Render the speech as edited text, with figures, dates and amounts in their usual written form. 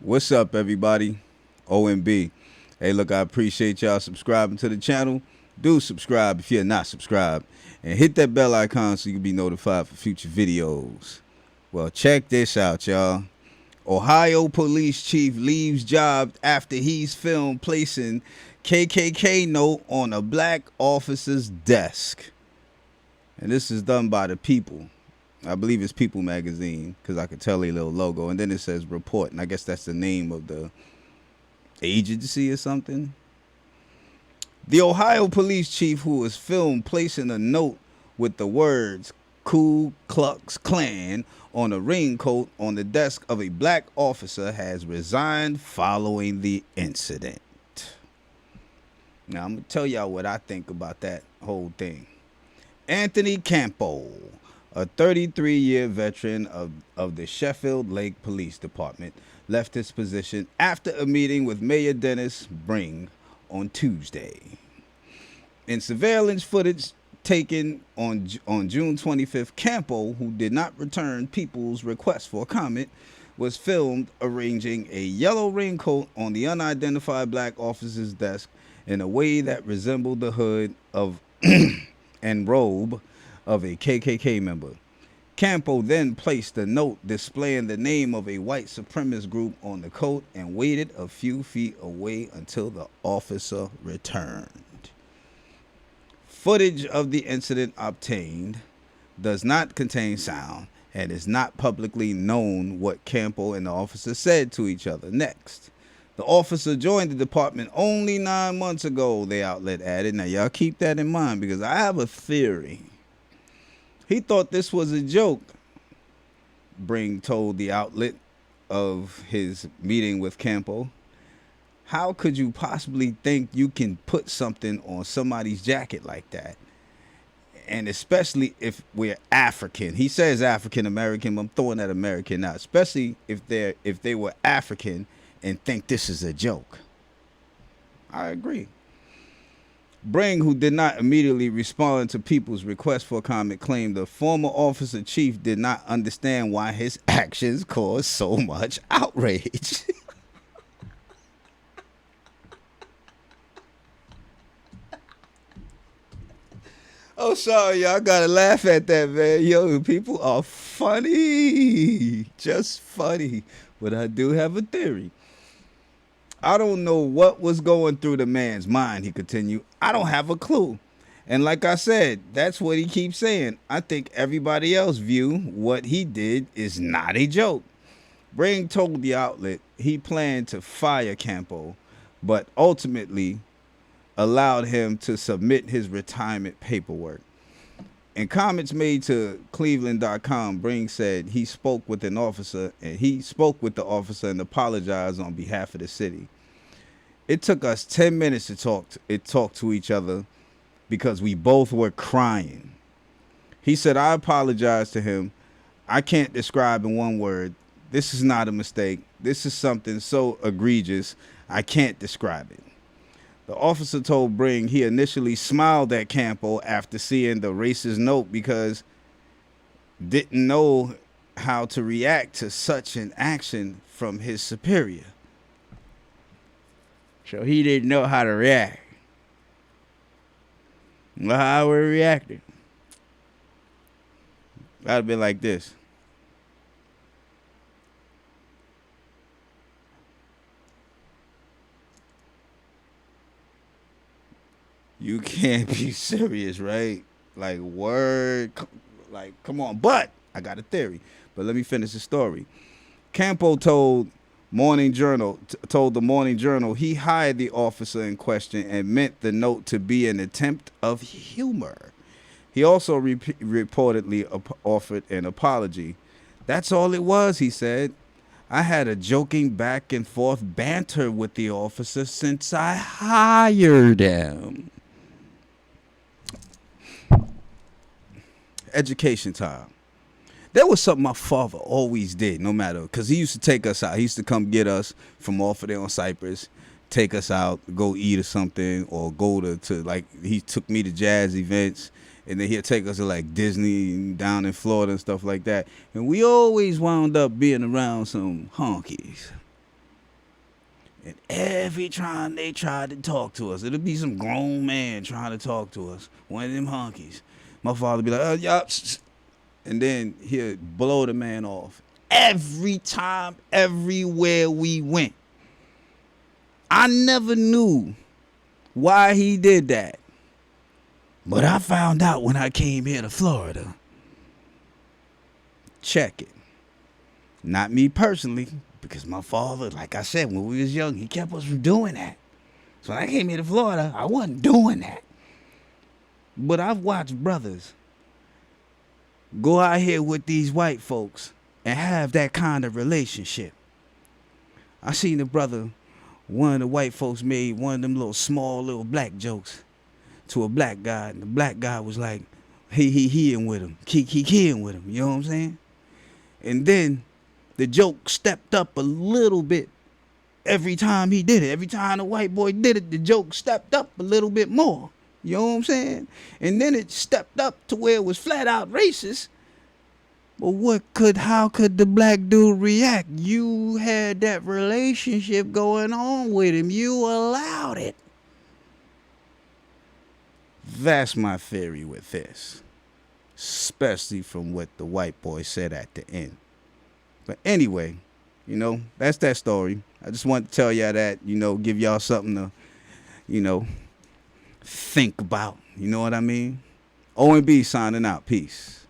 What's up, everybody? OMB. Hey, look, I appreciate y'all subscribing to the channel. Do subscribe if you're not subscribed. And hit that bell icon so you can be notified for future videos. Well, check this out, y'all. Ohio police chief leaves job after he's filmed placing KKK note on a black officer's desk. And this is done by the People. I believe it's People magazine because I could tell a little logo. And then it says report. And I guess that's the name of the agency or something. The Ohio police chief who was filmed placing a note with the words Ku Klux Klan on a raincoat on the desk of a black officer has resigned following the incident. Now, I'm going to tell y'all what I think about that whole thing. Anthony Campo, a 33-year veteran of the Sheffield Lake Police Department, left his position after a meeting with Mayor Dennis Bring on Tuesday. In surveillance footage taken on June 25th, Campo, who did not return People's request for comment, was filmed arranging a yellow raincoat on the unidentified black officer's desk in a way that resembled the hood of and robe of a KKK member. Campo then placed a note displaying the name of a white supremacist group on the coat and waited a few feet away until the officer returned. Footage of the incident obtained does not contain sound and is not publicly known what Campo and the officer said to each other next. The officer joined the department only 9 months ago, the outlet added. Now, y'all keep that in mind because I have a theory. He thought this was a joke, Bring told the outlet of his meeting with Campo. How could you possibly think you can put something on somebody's jacket like that? And especially if we're African. He says African American, but I'm throwing that American out. Especially if they were African and think this is a joke. I agree. Bring, who did not immediately respond to People's request for comment, claimed the former officer chief did not understand why his actions caused so much outrage. Oh, sorry, y'all gotta laugh at that, man. Yo, people are funny. Just funny. But I do have a theory. I don't know what was going through the man's mind, he continued. I don't have a clue. And like I said, that's what he keeps saying. I think everybody else view what he did is not a joke. Bring told the outlet he planned to fire Campo, but ultimately allowed him to submit his retirement paperwork. In comments made to Cleveland.com, Bring said he spoke with the officer and apologized on behalf of the city. It took us 10 minutes to talk to each other because we both were crying. He said, I apologize to him. I can't describe in one word. This is not a mistake. This is something so egregious, I can't describe it. The officer told Bring he initially smiled at Campo after seeing the racist note because didn't know how to react to such an action from his superior. So he didn't know how to react. Well, how we reacted? I'd have been like this. You can't be serious, right? Like, word. Like, come on. But I got a theory. But let me finish the story. Campo told the Morning Journal he hired the officer in question and meant the note to be an attempt of humor. He also reportedly offered an apology. That's all it was, he said. I had a joking back and forth banter with the officer since I hired him. Education time. There was something my father always did, no matter, because he used to take us out. He used to come get us from off of there on Cypress, take us out, go eat or something, or go to like, he took me to jazz events, and then he'd take us to like Disney down in Florida and stuff like that. And we always wound up being around some honkies. And every time they tried to talk to us, it'll be some grown man trying to talk to us, one of them honkies. My father be like, yup, and then he'll blow the man off. Every time, everywhere we went. I never knew why he did that. But I found out when I came here to Florida. Check it. Not me personally, because my father, like I said, when we was young, he kept us from doing that. So when I came here to Florida, I wasn't doing that. But I've watched brothers go out here with these white folks and have that kind of relationship. I seen a brother, one of the white folks made one of them little small little black jokes to a black guy, and the black guy was like, he-ing with him, keying with him, you know what I'm saying? And then the joke stepped up a little bit every time he did it. Every time the white boy did it, the joke stepped up a little bit more. You know what I'm saying? And then it stepped up to where it was flat out racist. But how could the black dude react? You had that relationship going on with him. You allowed it. That's my theory with this. Especially from what the white boy said at the end. But anyway, that's that story. I just want to tell y'all that, give y'all something to, think about. You know what I mean? O&B signing out. Peace.